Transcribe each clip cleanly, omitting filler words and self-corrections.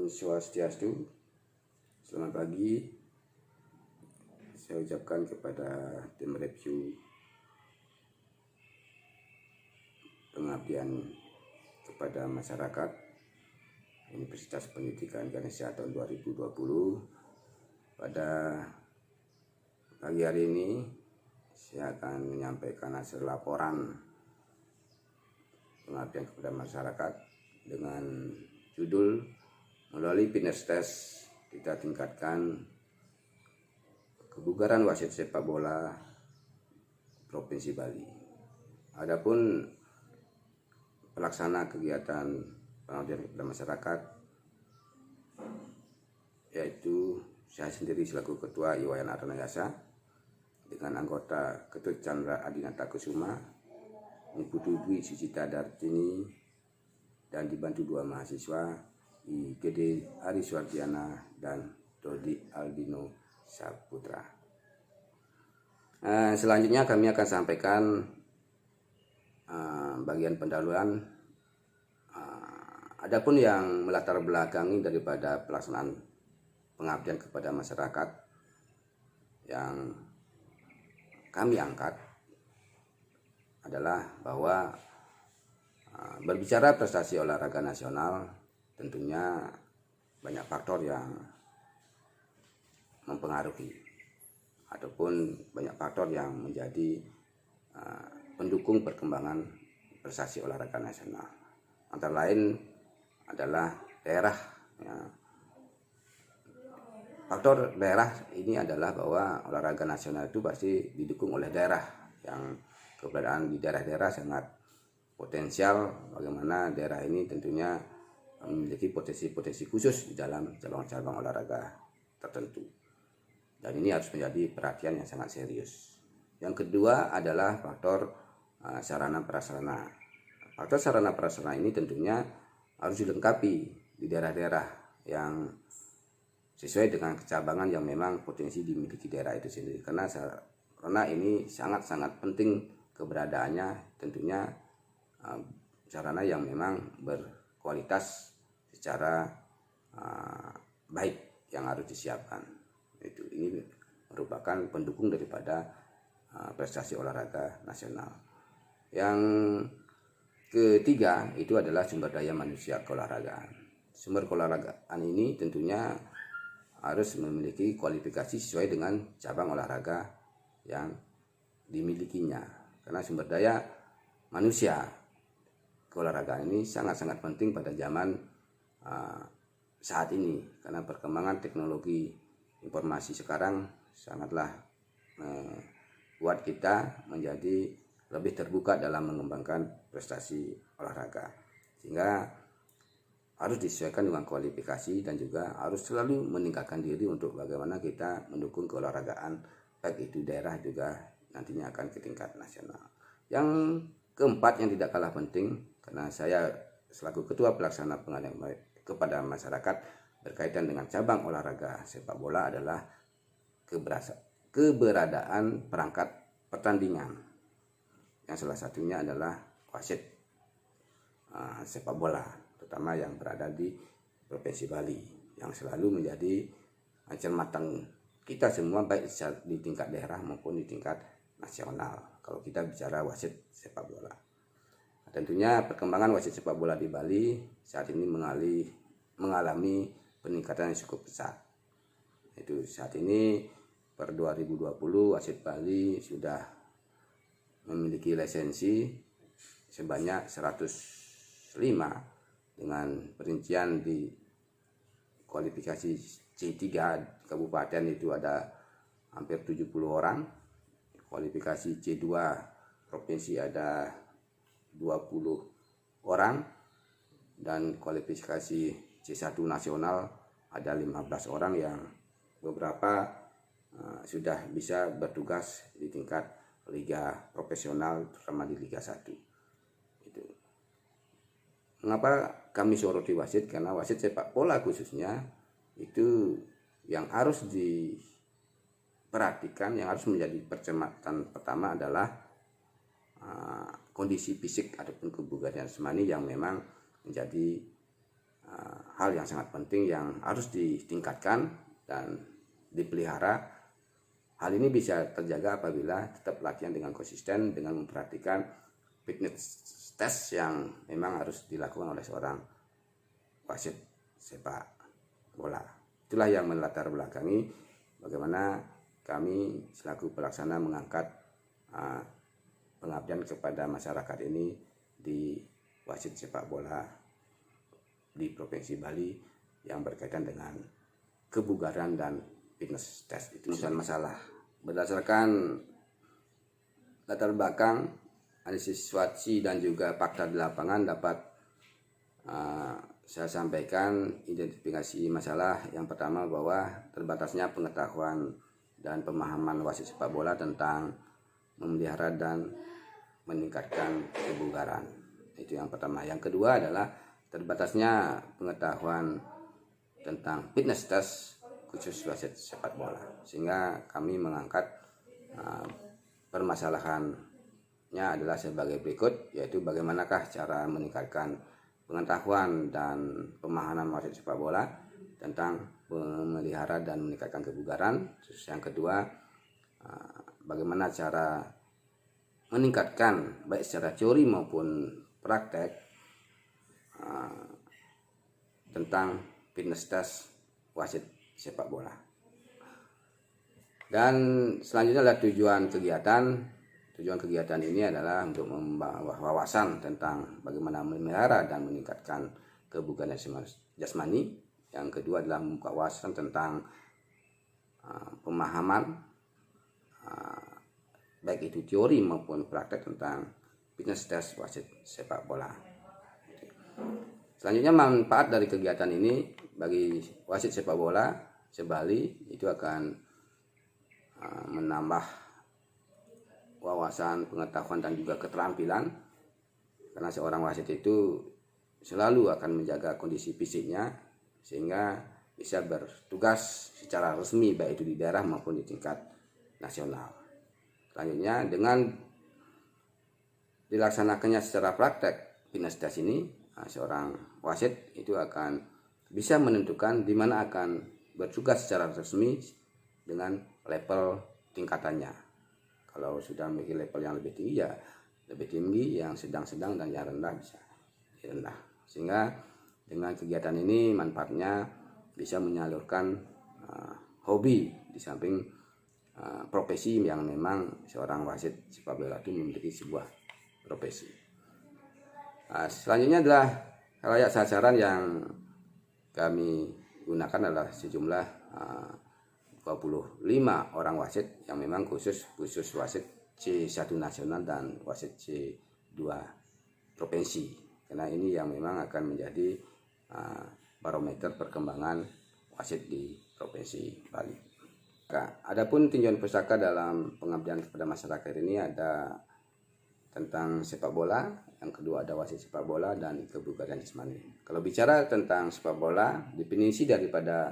Om Swastiastu. Selamat pagi. Saya ucapkan kepada tim review pengabdian kepada masyarakat Universitas Pendidikan Ganesha tahun 2020. Pada pagi hari ini saya akan menyampaikan hasil laporan pengabdian kepada masyarakat dengan judul melalui fitness test kita tingkatkan kebugaran wasit sepak bola Provinsi Bali. Adapun pelaksana kegiatan pengabdian kepada masyarakat yaitu saya sendiri selaku Ketua Iwayan Aranayasa dengan anggota Ketut Chandra Adinata Kusuma, Ibu Dwi Sucita Dartini, dan dibantu dua mahasiswa IGD Ari Suardiana dan Dodi Aldino Saputra. Selanjutnya kami akan sampaikan bagian pendahuluan. Adapun yang melatar belakangi daripada pelaksanaan pengabdian kepada masyarakat yang kami angkat adalah bahwa berbicara prestasi olahraga nasional tentunya banyak faktor yang mempengaruhi ataupun banyak faktor yang menjadi pendukung perkembangan prestasi olahraga nasional. Antara lain adalah daerah. Ya. Faktor daerah ini adalah bahwa olahraga nasional itu pasti didukung oleh daerah yang keberadaan di daerah-daerah sangat potensial, bagaimana daerah ini tentunya memiliki potensi-potensi khusus di dalam cabang-cabang olahraga tertentu. Dan ini harus menjadi perhatian yang sangat serius. Yang kedua adalah faktor sarana prasarana. Faktor sarana prasarana ini tentunya harus dilengkapi di daerah-daerah yang sesuai dengan kecabangan yang memang potensi dimiliki daerah itu sendiri. Karena ini sangat-sangat penting keberadaannya, tentunya sarana yang memang berkualitas secara baik yang harus disiapkan. Ini merupakan pendukung daripada prestasi olahraga nasional. Yang ketiga itu adalah sumber daya manusia keolahragaan. Sumber keolahragaan ini tentunya harus memiliki kualifikasi sesuai dengan cabang olahraga yang dimilikinya. Karena sumber daya manusia keolahragaan ini sangat-sangat penting pada zaman saat ini, karena perkembangan teknologi informasi sekarang sangatlah buat kita menjadi lebih terbuka dalam mengembangkan prestasi olahraga, sehingga harus disesuaikan dengan kualifikasi dan juga harus selalu meningkatkan diri untuk bagaimana kita mendukung keolahragaan baik itu daerah juga nantinya akan ke tingkat nasional. Yang keempat yang tidak kalah penting, karena saya selaku Ketua Pelaksana Pengabdian kepada masyarakat berkaitan dengan cabang olahraga sepak bola adalah keberadaan perangkat pertandingan, yang salah satunya adalah wasit sepak bola, terutama yang berada di Provinsi Bali, yang selalu menjadi cermatan kita semua baik di tingkat daerah maupun di tingkat nasional kalau kita bicara wasit sepak bola. Tentunya perkembangan wasit sepak bola di Bali saat ini mengalami peningkatan yang cukup besar. Itu saat ini per 2020 wasit Bali sudah memiliki lisensi sebanyak 105 dengan perincian di kualifikasi C3 kabupaten itu ada hampir 70 orang. Kualifikasi C2 provinsi ada 20 orang, dan kualifikasi C1 nasional ada 15 orang yang beberapa sudah bisa bertugas di tingkat liga profesional, terutama di Liga 1. Itu. Mengapa kami soroti wasit? Karena wasit sepak bola khususnya itu yang harus diperhatikan, yang harus menjadi percermatan pertama adalah kondisi fisik ataupun kebugaran jasmani yang memang menjadi hal yang sangat penting yang harus ditingkatkan dan dipelihara. Hal ini bisa terjaga apabila tetap latihan dengan konsisten dengan memperhatikan fitness test yang memang harus dilakukan oleh seorang wasit sepak bola. Itulah yang melatar belakangi bagaimana kami selaku pelaksana mengangkat pengabdian kepada masyarakat ini di wasit sepak bola di Provinsi Bali yang berkaitan dengan kebugaran dan fitness test. Itu bukan masalah. Berdasarkan latar belakang analisis situasi dan juga fakta di lapangan dapat saya sampaikan identifikasi masalah. Yang pertama bahwa terbatasnya pengetahuan dan pemahaman wasit sepak bola tentang memelihara dan meningkatkan kebugaran. Itu yang pertama. Yang kedua adalah terbatasnya pengetahuan tentang fitness test khusus wasit sepak bola, sehingga kami mengangkat permasalahannya adalah sebagai berikut, yaitu bagaimanakah cara meningkatkan pengetahuan dan pemahaman wasit sepak bola tentang memelihara dan meningkatkan kebugaran. Terus yang kedua, bagaimana cara meningkatkan baik secara teori maupun praktek tentang fitness test wasit sepak bola. Dan selanjutnya adalah tujuan kegiatan. Tujuan kegiatan ini adalah untuk membawa wawasan tentang bagaimana memelihara dan meningkatkan kebugaran jasmani. Yang kedua adalah membuka wawasan tentang pemahaman baik itu teori maupun praktek tentang fitness test wasit sepak bola. Selanjutnya manfaat dari kegiatan ini bagi wasit sepak bola se-Bali itu akan menambah wawasan, pengetahuan dan juga keterampilan, karena seorang wasit itu selalu akan menjaga kondisi fisiknya sehingga bisa bertugas secara resmi baik itu di daerah maupun di tingkat nasional. Selanjutnya dengan dilaksanakannya secara praktek fitness test ini, seorang wasit itu akan bisa menentukan di mana akan bertugas secara resmi dengan level tingkatannya. Kalau sudah memiliki level yang lebih tinggi ya lebih tinggi, yang sedang-sedang dan yang rendah bisa rendah. Sehingga dengan kegiatan ini manfaatnya bisa menyalurkan hobi di samping profesi yang memang seorang wasit sepak bola itu memiliki sebuah profesi. Selanjutnya adalah khalayak sasaran yang kami gunakan adalah sejumlah 25 orang wasit yang memang khusus wasit C1 nasional dan wasit C2 provinsi. Karena ini yang memang akan menjadi barometer perkembangan wasit di Provinsi Bali. Adapun tinjauan pusaka dalam pengabdian kepada masyarakat ini ada tentang sepak bola, yang kedua ada wasit sepak bola dan kebugaran jasmani. Kalau bicara tentang sepak bola, definisi daripada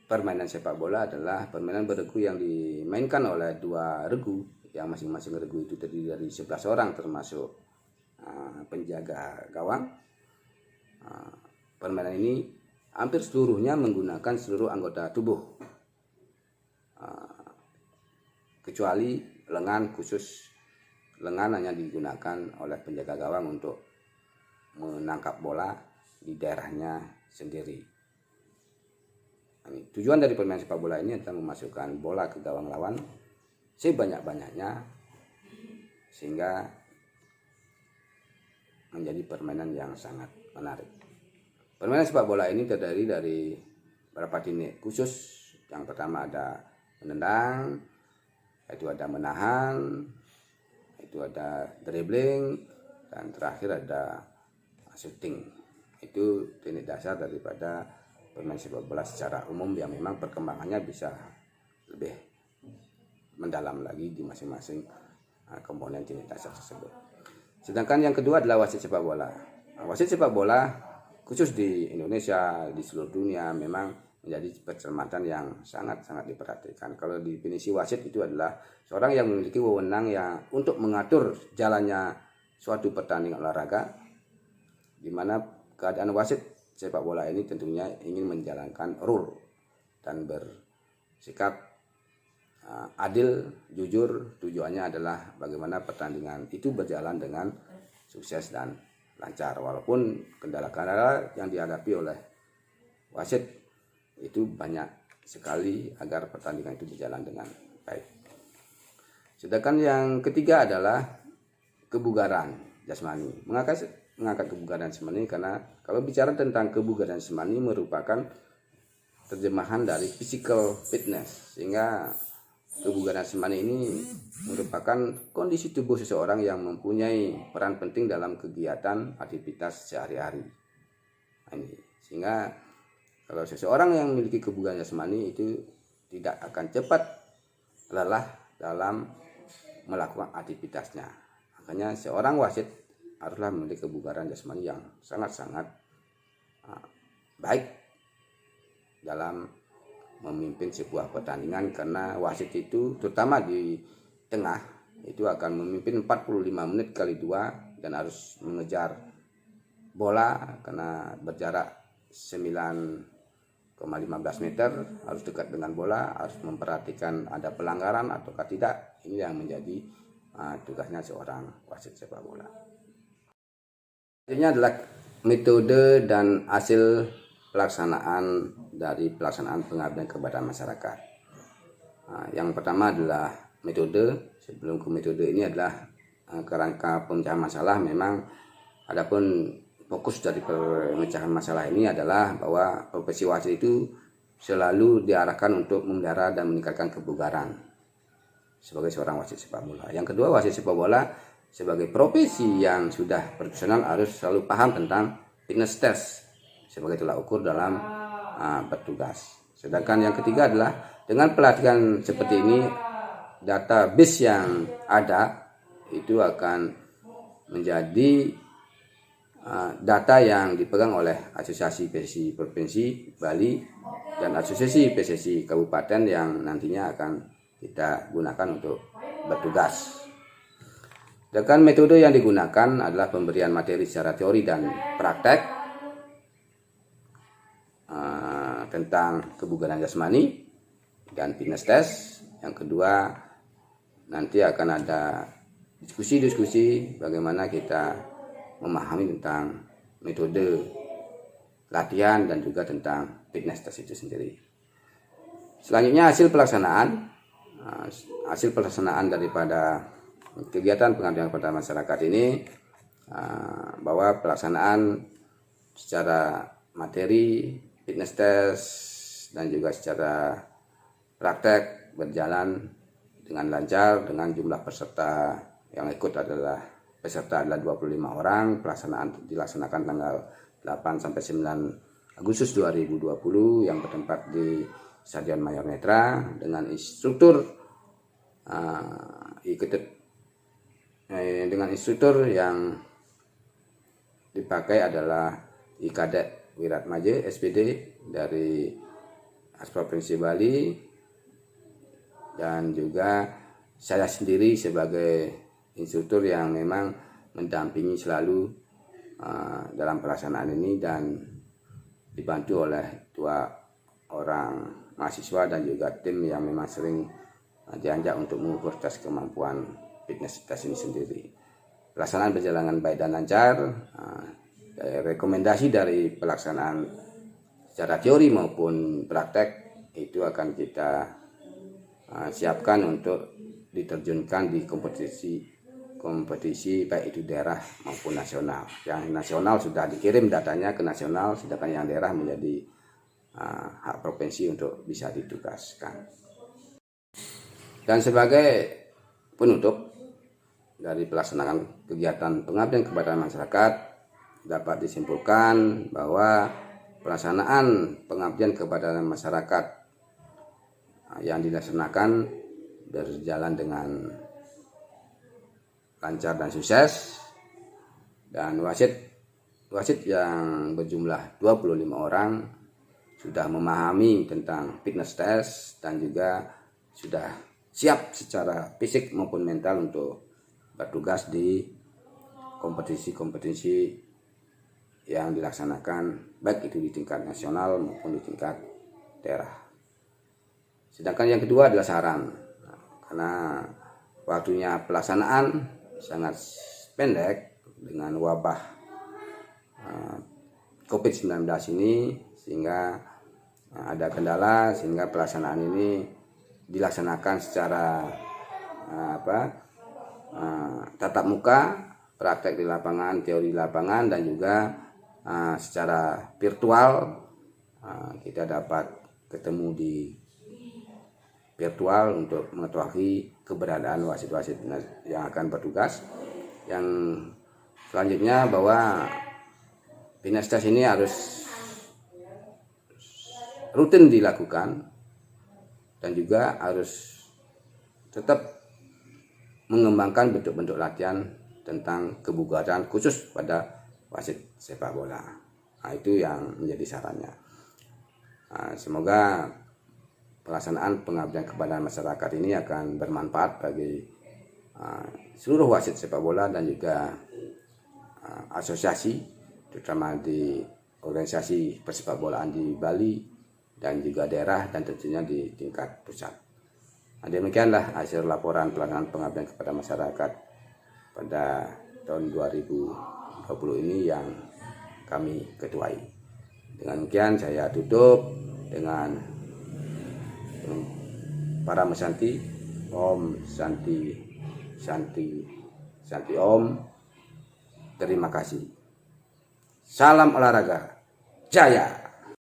permainan sepak bola adalah permainan beregu yang dimainkan oleh dua regu, yang masing-masing regu itu terdiri dari 11 orang termasuk penjaga gawang. Permainan ini hampir seluruhnya menggunakan seluruh anggota tubuh, kecuali lengan. Khusus lengan hanya digunakan oleh penjaga gawang untuk menangkap bola di daerahnya sendiri. Tujuan dari permainan sepak bola ini adalah memasukkan bola ke gawang lawan sebanyak-banyaknya sehingga menjadi permainan yang sangat menarik. Permainan sepak bola ini terdiri dari beberapa teknik khusus. Yang pertama ada menendang, itu ada menahan, itu ada dribbling, dan terakhir ada shooting. Itu teknik dasar daripada permainan sepak bola secara umum yang memang perkembangannya bisa lebih mendalam lagi di masing-masing komponen teknik dasar tersebut. Sedangkan yang kedua adalah wasit sepak bola. Wasit sepak bola khusus di Indonesia, di seluruh dunia memang menjadi pencermatan yang sangat-sangat diperhatikan. Kalau definisi wasit itu adalah seorang yang memiliki wewenang yang untuk mengatur jalannya suatu pertandingan olahraga, di mana keadaan wasit sepak bola ini tentunya ingin menjalankan rule dan bersikap adil, jujur. Tujuannya adalah bagaimana pertandingan itu berjalan dengan sukses dan lancar, walaupun kendala-kendala yang dihadapi oleh wasit itu banyak sekali agar pertandingan itu berjalan dengan baik. Sedangkan yang ketiga adalah kebugaran jasmani. Mengangkat kebugaran jasmani karena kalau bicara tentang kebugaran jasmani merupakan terjemahan dari physical fitness, sehingga kebugaran jasmani ini merupakan kondisi tubuh seseorang yang mempunyai peran penting dalam kegiatan aktivitas sehari-hari. Sehingga kalau seseorang yang memiliki kebugaran jasmani itu tidak akan cepat lelah dalam melakukan aktivitasnya. Makanya seorang wasit haruslah memiliki kebugaran jasmani yang sangat-sangat baik dalam memimpin sebuah pertandingan, karena wasit itu terutama di tengah itu akan memimpin 45 menit kali 2 dan harus mengejar bola karena berjarak 9,15 meter, harus dekat dengan bola, harus memperhatikan ada pelanggaran ataukah tidak. Ini yang menjadi tugasnya seorang wasit sepak bola. Ini adalah metode dan hasil pelaksanaan dari pelaksanaan pengabdian kepada masyarakat. Yang pertama adalah metode. Sebelum ke metode ini adalah kerangka pemecahan masalah. Memang adapun fokus dari pemecahan masalah ini adalah bahwa profesi wasit itu selalu diarahkan untuk memelihara dan meningkatkan kebugaran sebagai seorang wasit sepak bola. Yang kedua, wasit sepak bola sebagai profesi yang sudah profesional harus selalu paham tentang fitness test sebagai tolak ukur dalam bertugas. Sedangkan yang ketiga adalah dengan pelatihan seperti ini, database yang ada itu akan menjadi data yang dipegang oleh Asosiasi PSSI Provinsi Bali dan Asosiasi PSSI Kabupaten yang nantinya akan kita gunakan untuk bertugas. Sedangkan metode yang digunakan adalah pemberian materi secara teori dan praktek tentang kebugaran jasmani dan fitness test. Yang kedua, nanti akan ada diskusi-diskusi bagaimana kita memahami tentang metode latihan dan juga tentang fitness test itu sendiri. Selanjutnya hasil pelaksanaan daripada kegiatan pengabdian kepada masyarakat ini, bahwa pelaksanaan secara materi, fitness test dan juga secara praktek berjalan dengan lancar dengan jumlah peserta yang ikut adalah 25 orang. Pelaksanaan dilaksanakan tanggal 8 sampai 9 Agustus 2020 yang bertempat di Stadion Mayor Netra dengan instruktur yang dipakai adalah Kadek Wiratmaje SPD dari Provinsi Bali, dan juga saya sendiri sebagai instruktur yang memang mendampingi selalu dalam pelaksanaan ini dan dibantu oleh 2 orang mahasiswa dan juga tim yang memang sering diajak untuk mengukur tes kemampuan fitness test ini sendiri. Pelaksanaan berjalan baik dan lancar. Rekomendasi dari pelaksanaan secara teori maupun praktek itu akan kita siapkan untuk diterjunkan di kompetisi baik itu daerah maupun nasional. Yang nasional sudah dikirim datanya ke nasional, sedangkan yang daerah menjadi hak provinsi untuk bisa ditugaskan. Dan sebagai penutup dari pelaksanaan kegiatan pengabdian kepada masyarakat, dapat disimpulkan bahwa pelaksanaan pengabdian kepada masyarakat yang dilaksanakan berjalan dengan lancar dan sukses, dan wasit yang berjumlah 25 orang sudah memahami tentang fitness test dan juga sudah siap secara fisik maupun mental untuk bertugas di kompetisi-kompetisi yang dilaksanakan baik itu di tingkat nasional maupun di tingkat daerah. Sedangkan yang kedua adalah saran. Karena waktunya pelaksanaan sangat pendek dengan wabah COVID-19 ini, sehingga ada kendala sehingga pelaksanaan ini dilaksanakan secara tatap muka, praktek di lapangan, teori di lapangan, dan juga secara virtual. Kita dapat ketemu di virtual untuk mengetahui keberadaan wasit-wasit yang akan bertugas. Yang selanjutnya bahwa Pinasdas ini harus rutin dilakukan dan juga harus tetap mengembangkan bentuk-bentuk latihan tentang kebugaran khusus pada wasit sepak bola. Nah, itu yang menjadi sarannya. Semoga pelaksanaan pengabdian kepada masyarakat ini akan bermanfaat bagi seluruh wasit sepak bola dan juga asosiasi, terutama di organisasi persepak bolaan di Bali dan juga daerah, dan tentunya di tingkat pusat. Nah, demikianlah hasil laporan pelaksanaan pengabdian kepada masyarakat pada tahun 2020 ini yang kami ketuai. Dengan demikian saya tutup dengan para mesanti. Om Santi Santi Santi Om. Terima kasih. Salam olahraga jaya.